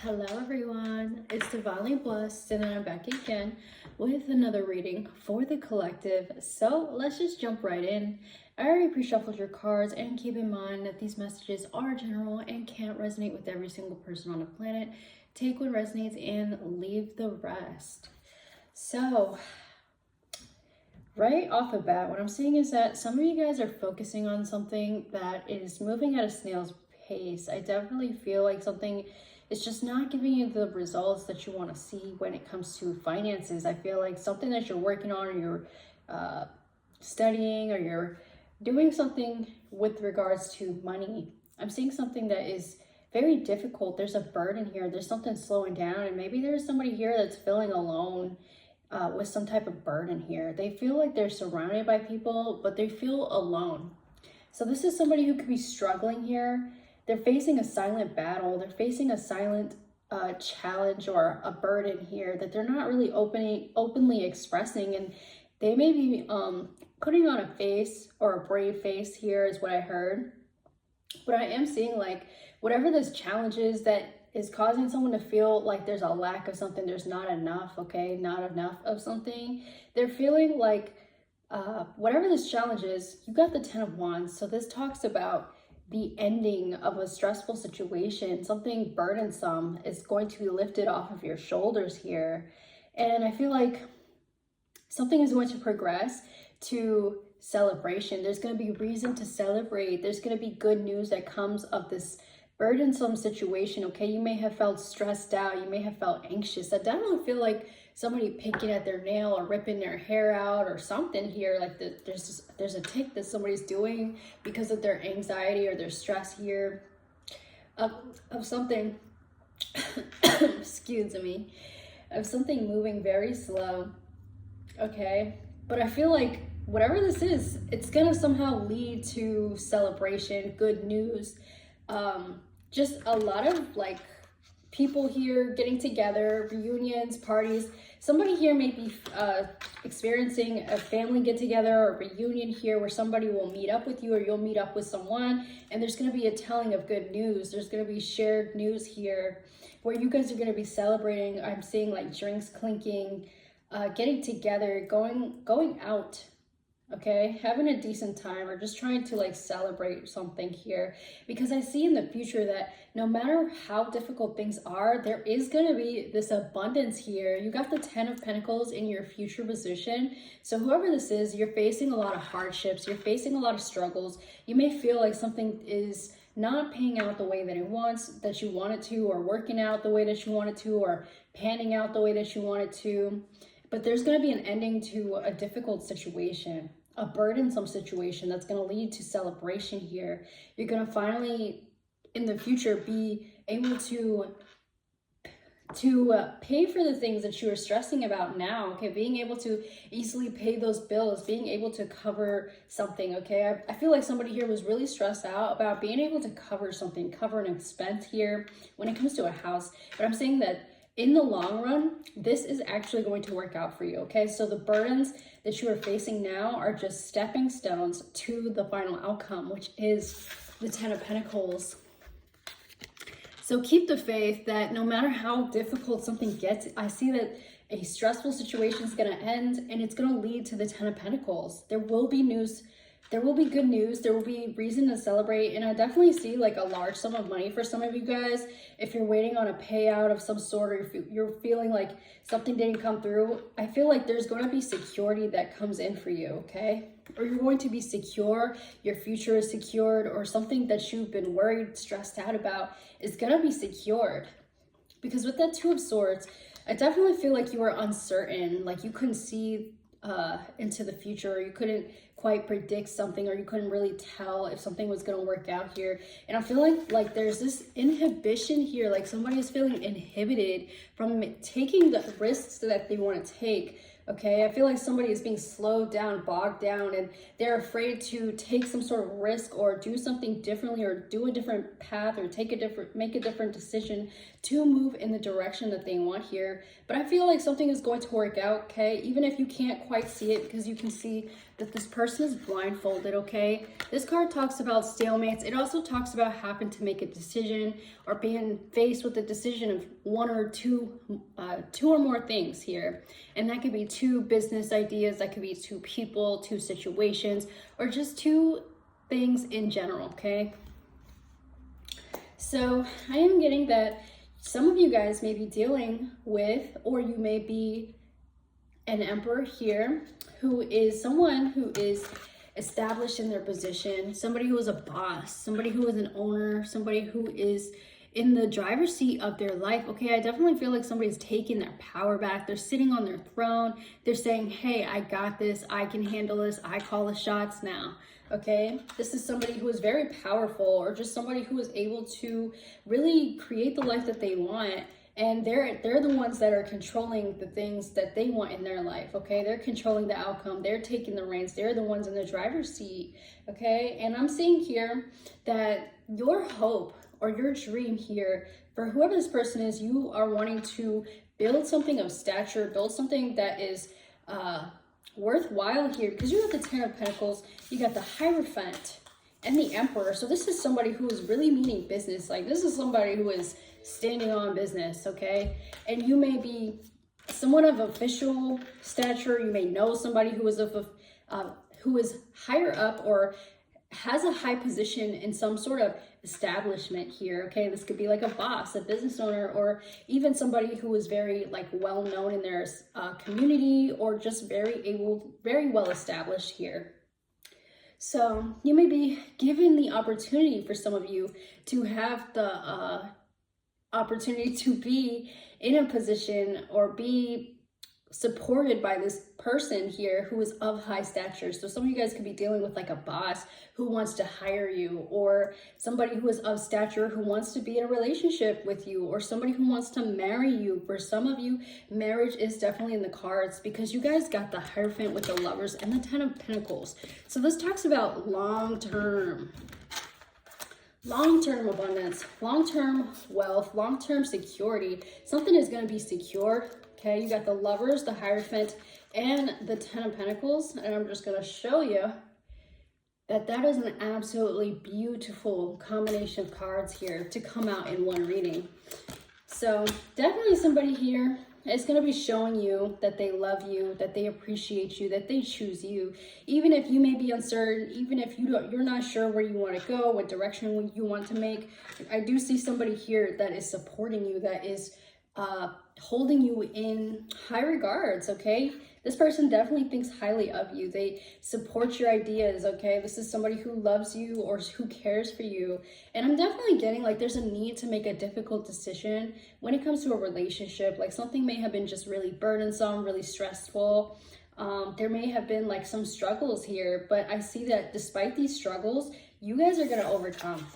Hello everyone, it's Divinely Blessed and I'm back again with another reading for the collective. So let's just jump right in. I already pre-shuffled your cards, and keep in mind that these messages are general and can't resonate with every single person on the planet. Take what resonates and leave the rest. So right off the bat, what I'm seeing is that some of you guys are focusing on something that is moving at a snail's pace. I definitely feel like something is just not giving you the results that you want to see when it comes to finances. I feel like something that you're working on, or you're studying, or you're doing something with regards to money. I'm seeing something that is very difficult. There's a burden here. There's something slowing down, and maybe there's somebody here that's feeling alone with some type of burden here. They feel like they're surrounded by people, but they feel alone. So this is somebody who could be struggling here. They're facing a silent battle. They're facing a silent challenge or a burden here that they're not really openly expressing. And they may be putting on a face, or a brave face here is what I heard. But I am seeing like whatever this challenge is that is causing someone to feel like there's a lack of something, there's not enough, okay? Not enough of something. They're feeling like whatever this challenge is, you got the 10 of Wands. So this talks about the ending of a stressful situation. Something burdensome is going to be lifted off of your shoulders here. And I feel like something is going to progress to celebration. There's going to be reason to celebrate. There's going to be good news that comes of this burdensome situation, okay? You may have felt stressed out. You may have felt anxious. I definitely feel like somebody picking at their nail or ripping their hair out or something here. Like there's a tick that somebody's doing because of their anxiety or their stress here of something, excuse me, of something moving very slow, okay? But I feel like whatever this is, it's gonna somehow lead to celebration, good news, just a lot of like people here getting together, reunions, parties. Somebody here may be experiencing a family get together or reunion here where somebody will meet up with you, or you'll meet up with someone, and there's going to be a telling of good news. There's going to be shared news here where you guys are going to be celebrating. I'm seeing like drinks clinking, getting together, going out, okay, having a decent time, or just trying to like celebrate something here. Because I see in the future that no matter how difficult things are, there is going to be this abundance here. You got the 10 of Pentacles in your future position. So whoever this is, you're facing a lot of hardships, you're facing a lot of struggles. You may feel like something is not paying out the way that you want it to, or working out the way that you want it to, or panning out the way that you want it to. But there's going to be an ending to a difficult situation, a burdensome situation that's going to lead to celebration here. You're going to finally, in the future, be able to pay for the things that you are stressing about now, okay? Being able to easily pay those bills, being able to cover something, okay? I feel like somebody here was really stressed out about being able to cover something, cover an expense here when it comes to a house. But I'm saying that in the long run, this is actually going to work out for you, okay? So the burdens that you are facing now are just stepping stones to the final outcome, which is the 10 of Pentacles. So keep the faith that no matter how difficult something gets, I see that a stressful situation is going to end, and it's going to lead to the 10 of Pentacles. There will be news. There will be good news. There will be reason to celebrate. And I definitely see like a large sum of money for some of you guys. If you're waiting on a payout of some sort, or you're feeling like something didn't come through, I feel like there's going to be security that comes in for you, okay? Or you're going to be secure. Your future is secured, or something that you've been worried, stressed out about is going to be secured. Because with that 2 of Swords, I definitely feel like you were uncertain, like you couldn't see into the future, or you couldn't quite predict something, or you couldn't really tell if something was going to work out here. And I feel like there's this inhibition here, like somebody is feeling inhibited from taking the risks that they want to take, okay? I feel like somebody is being slowed down, bogged down, and they're afraid to take some sort of risk, or do something differently, or do a different path, or make a different decision to move in the direction that they want here. But I feel like something is going to work out, okay? Even if you can't quite see it, because you can see that this person is blindfolded, okay? This card talks about stalemates. It also talks about having to make a decision or being faced with the decision of one or two or more things here. And that could be two business ideas, that could be two people, two situations, or just two things in general, okay? So I am getting that some of you guys may be dealing with, or you may be an emperor here, who is someone who is established in their position, somebody who is a boss, somebody who is an owner, somebody who is in the driver's seat of their life. Okay, I definitely feel like somebody's taking their power back. They're sitting on their throne. They're saying, hey, I got this. I can handle this. I call the shots now. Okay, this is somebody who is very powerful, or just somebody who is able to really create the life that they want. And they're the ones that are controlling the things that they want in their life, okay? They're controlling the outcome. They're taking the reins. They're the ones in the driver's seat, okay? And I'm seeing here that your hope or your dream here, for whoever this person is, you are wanting to build something of stature, build something that is worthwhile here, because you have the Ten of Pentacles, you got the Hierophant, and the Emperor. So this is somebody who is really meaning business. Like, this is somebody who is standing on business, okay? And you may be somewhat of official stature. You may know somebody who is who is higher up or has a high position in some sort of establishment here, okay? This could be like a boss, a business owner, or even somebody who is very like well known in their community, or just very well established here. So you may be given the opportunity, for some of you, to have the opportunity to be in a position or be supported by this person here who is of high stature. So some of you guys could be dealing with like a boss who wants to hire you, or somebody who is of stature who wants to be in a relationship with you, or somebody who wants to marry you. For some of you, marriage is definitely in the cards, because you guys got the Hierophant with the Lovers and the Ten of Pentacles. So this talks about long-term abundance, long-term wealth, long-term security. Something is going to be secured. Okay, you got the Lovers, the Hierophant, and the Ten of Pentacles. And I'm just going to show you that that is an absolutely beautiful combination of cards here to come out in one reading. So definitely somebody here is going to be showing you that they love you, that they appreciate you, that they choose you. Even if you may be uncertain, even if you're not sure where you want to go, what direction you want to make, I do see somebody here that is supporting you, that is holding you in high regards, okay? This person definitely thinks highly of you. They support your ideas, okay? This is somebody who loves you or who cares for you. And I'm definitely getting like there's a need to make a difficult decision when it comes to a relationship. Like something may have been just really burdensome, really stressful. There may have been like some struggles here, but I see that despite these struggles, you guys are going to overcome.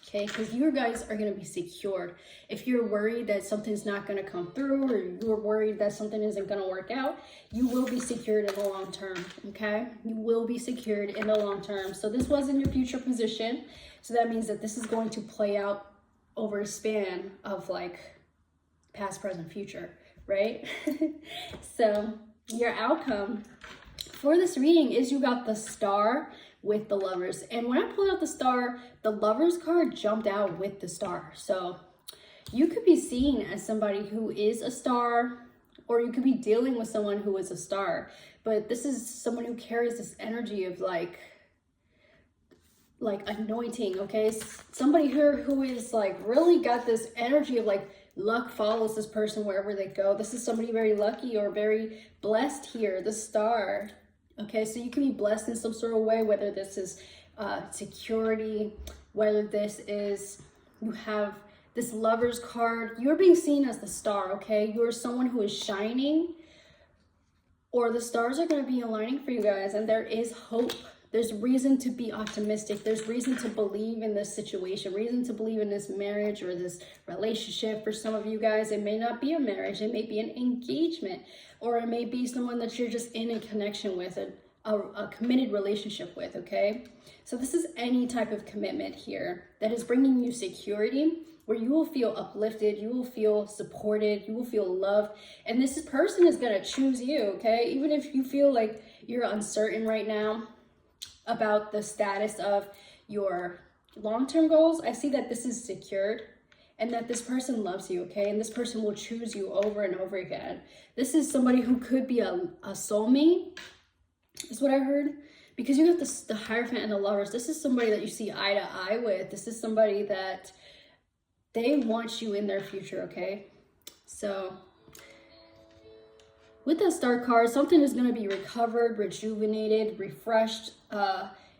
Okay, because you guys are going to be secured. If you're worried that something's not going to come through, or you're worried that something isn't going to work out, you will be secured in the long term, okay? You will be secured in the long term. So this was in your future position. So that means that this is going to play out over a span of like past, present, future, right? So your outcome for this reading is you got the Star with the Lovers. And when I pulled out the Star, the Lovers card jumped out with the Star. So you could be seen as somebody who is a star, or you could be dealing with someone who is a star. But this is someone who carries this energy of like anointing, okay? Somebody here who is like really got this energy of like luck follows this person wherever they go. This is somebody very lucky or very blessed here, the Star. Okay, so you can be blessed in some sort of way, whether this is security, whether this is, you have this Lovers card. You're being seen as the Star, okay? You're someone who is shining, or the stars are going to be aligning for you guys, and there is hope. There's reason to be optimistic. There's reason to believe in this situation, reason to believe in this marriage or this relationship. For some of you guys, it may not be a marriage. It may be an engagement, or it may be someone that you're just in a connection with, a committed relationship with, okay? So this is any type of commitment here that is bringing you security, where you will feel uplifted, you will feel supported, you will feel loved, and this person is going to choose you, okay? Even if you feel like you're uncertain right now about the status of your long-term goals, I see that this is secured and that this person loves you, okay? And this person will choose you over and over again. This is somebody who could be a soulmate, is what I heard. Because you got the Hierophant and the Lovers. This is somebody that you see eye to eye with. This is somebody that they want you in their future, okay? So with that Star card, something is going to be recovered, rejuvenated, refreshed,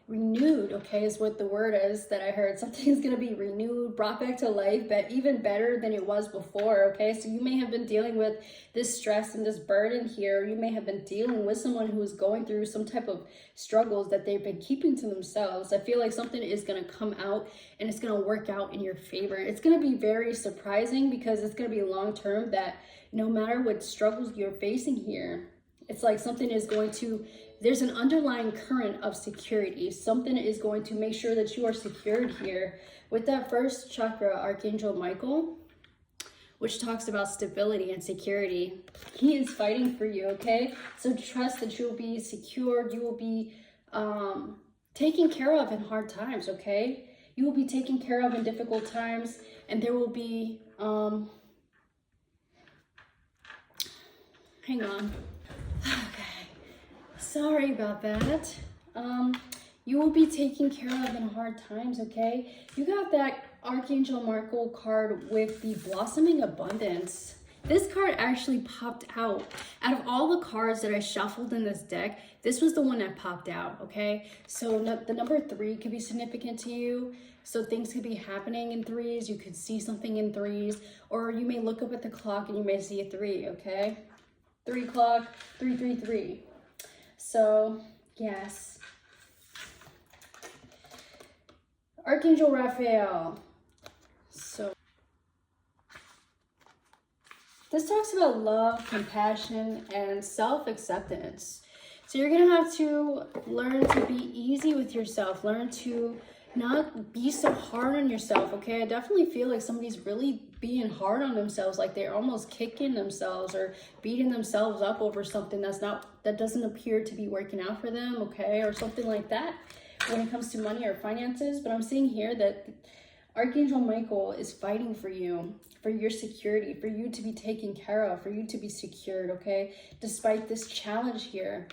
renewed, okay, is what the word is that I heard. Something is going to be renewed, brought back to life, but even better than it was before, okay? So you may have been dealing with this stress and this burden here. You may have been dealing with someone who is going through some type of struggles that they've been keeping to themselves. I feel like something is going to come out and it's going to work out in your favor. It's going to be very surprising because it's going to be long-term, that no matter what struggles you're facing here, it's like something is going to, there's an underlying current of security. Something is going to make sure that you are secured here. With that first chakra, Archangel Michael, which talks about stability and security, he is fighting for you, okay? So trust that you'll be secured. You will be taken care of in hard times, okay? You will be taken care of in difficult times, and there will be, hang on. Okay, sorry about that. You will be taken care of in hard times, okay? You got that Archangel Michael card with the blossoming abundance. This card actually popped out. Out of all the cards that I shuffled in this deck, this was the one that popped out, okay? So the number 3 could be significant to you. So things could be happening in threes. You could see something in threes, or you may look up at the clock and you may see a 3, okay? 3 o'clock, 333. So, yes. Archangel Raphael. So, this talks about love, compassion, and self-acceptance. So you're going to have to learn to be easy with yourself. Learn to not be so hard on yourself, okay? I definitely feel like somebody's really being hard on themselves, like they're almost kicking themselves or beating themselves up over something that doesn't appear to be working out for them, okay? Or something like that when it comes to money or finances. But I'm seeing here that Archangel Michael is fighting for you, for your security, for you to be taken care of, for you to be secured, okay? Despite this challenge here.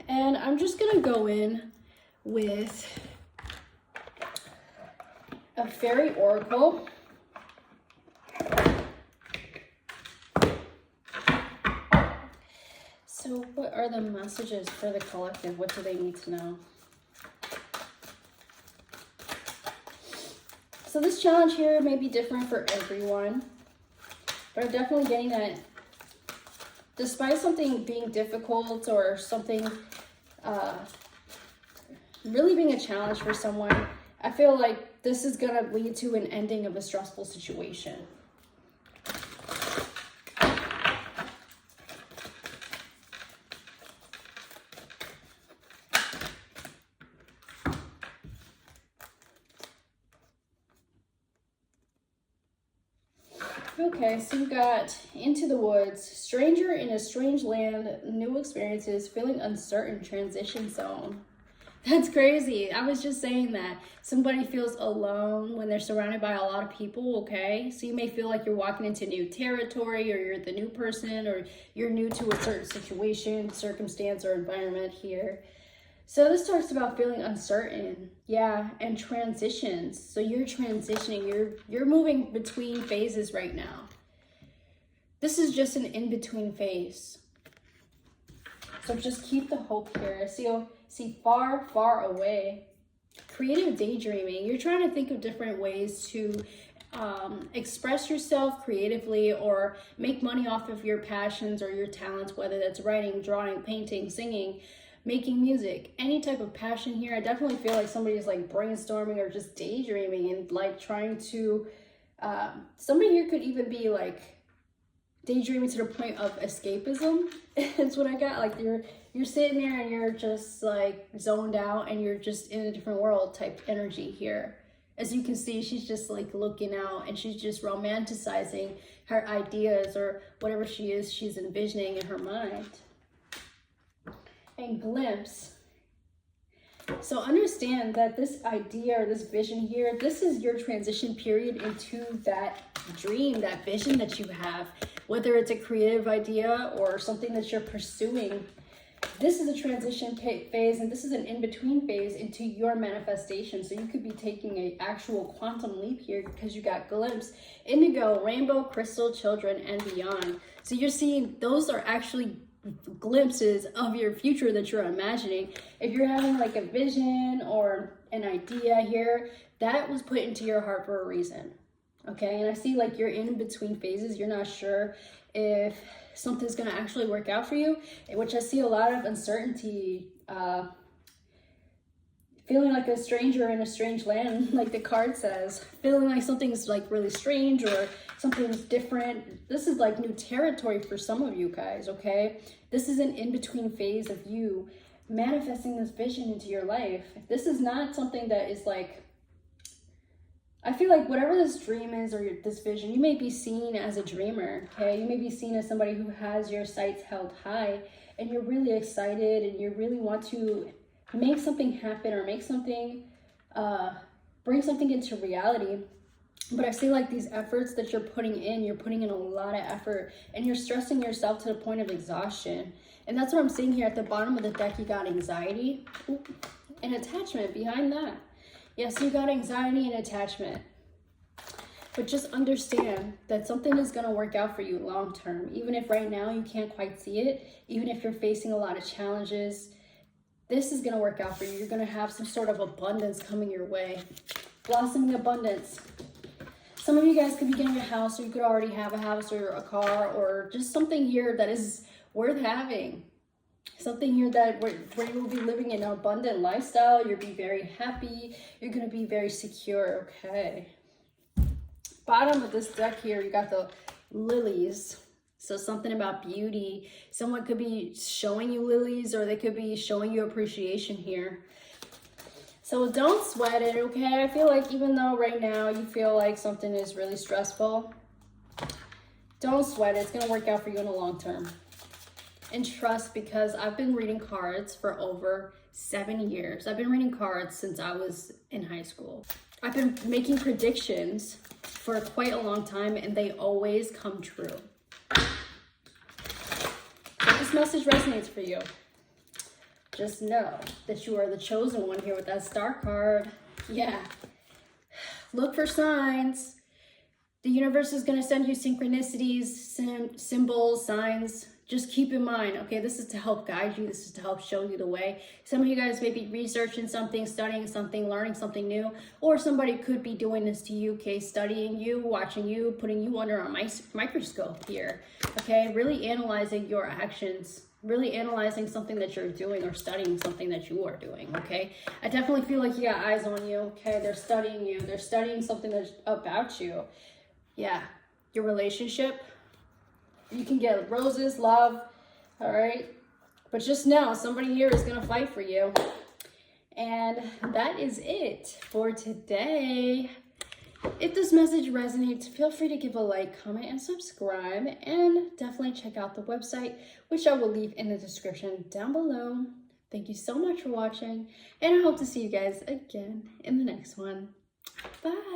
And I'm just gonna go in with a fairy oracle. So what are the messages for the collective? What do they need to know? So this challenge here may be different for everyone, but I'm definitely getting that despite something being difficult or something really being a challenge for someone, I feel like this is going to lead to an ending of a stressful situation. Okay, so you got Into the Woods, stranger in a strange land, new experiences, feeling uncertain, transition zone. That's crazy. I was just saying that. Somebody feels alone when they're surrounded by a lot of people, okay? So you may feel like you're walking into new territory, or you're the new person, or you're new to a certain situation, circumstance, or environment here. So this talks about feeling uncertain, yeah, and transitions. So you're transitioning, you're moving between phases right now. This is just an in-between phase. So just keep the hope here. See far, far away. Creative daydreaming. You're trying to think of different ways to express yourself creatively or make money off of your passions or your talents, whether that's writing, drawing, painting, singing, making music, any type of passion here. I definitely feel like somebody's like brainstorming or just daydreaming and like trying to, somebody here could even be like daydreaming to the point of escapism. That's what I got. Like you're sitting there and you're just like zoned out and you're just in a different world type energy here. As you can see, she's just like looking out and she's just romanticizing her ideas or whatever she's envisioning in her mind. and glimpse. So understand that this idea or this vision here, this is your transition period into that dream, that vision that you have, whether it's a creative idea or something that you're pursuing. This is a transition phase, and this is an in-between phase into your manifestation. So you could be taking an actual quantum leap here because you got glimpse, indigo, rainbow, crystal, children, and beyond. So you're seeing those are actually glimpses of your future that you're imagining. If you're having like a vision or an idea here, that was put into your heart for a reason. Okay, and I see like you're in between phases. You're not sure if something's going to actually work out for you, which I see a lot of uncertainty, feeling like a stranger in a strange land, like the card says, feeling like something's like really strange or something's different. This is like new territory for some of you guys, okay? This is an in-between phase of you manifesting this vision into your life. This is not something that is like, I feel like whatever this dream is or this vision, you may be seen as a dreamer, okay? You may be seen as somebody who has your sights held high and you're really excited and you really want to make something happen or make something, bring something into reality. But I see like these efforts that you're putting in a lot of effort and you're stressing yourself to the point of exhaustion. And that's what I'm seeing here at the bottom of the deck. You got anxiety and attachment behind that. Yes, you got anxiety and attachment. But just understand that something is going to work out for you long term. Even if right now you can't quite see it, even if you're facing a lot of challenges, this is going to work out for you. You're going to have some sort of abundance coming your way. Blossoming abundance. Some of you guys could be getting a house, or you could already have a house or a car, or just something here that is worth having. Something here that where you will be living an abundant lifestyle. You'll be very happy. You're going to be very secure, okay? Bottom of this deck here, you got the lilies. So something about beauty. Someone could be showing you lilies, or they could be showing you appreciation here. So don't sweat it, okay? I feel like even though right now you feel like something is really stressful, don't sweat it. It's going to work out for you in the long term. And trust, because I've been reading cards for over 7 years. I've been reading cards since I was in high school. I've been making predictions for quite a long time, and they always come true. If this message resonates for you, just know that you are the chosen one here with that star card. Yeah. Look for signs. The universe is going to send you synchronicities, symbols, signs. Just keep in mind, okay, this is to help guide you. This is to help show you the way. Some of you guys may be researching something, studying something, learning something new, or somebody could be doing this to you, okay, studying you, watching you, putting you under a microscope here, okay, really analyzing your actions, really analyzing something that you're doing or studying something that you are doing, okay? I definitely feel like you got eyes on you, okay? They're studying you. They're studying something that's about you. Yeah, your relationship. You can get roses, love, all right? But just know somebody here is going to fight for you. And that is it for today. If this message resonates, feel free to give a like, comment, and subscribe. And definitely check out the website, which I will leave in the description down below. Thank you so much for watching. And I hope to see you guys again in the next one. Bye.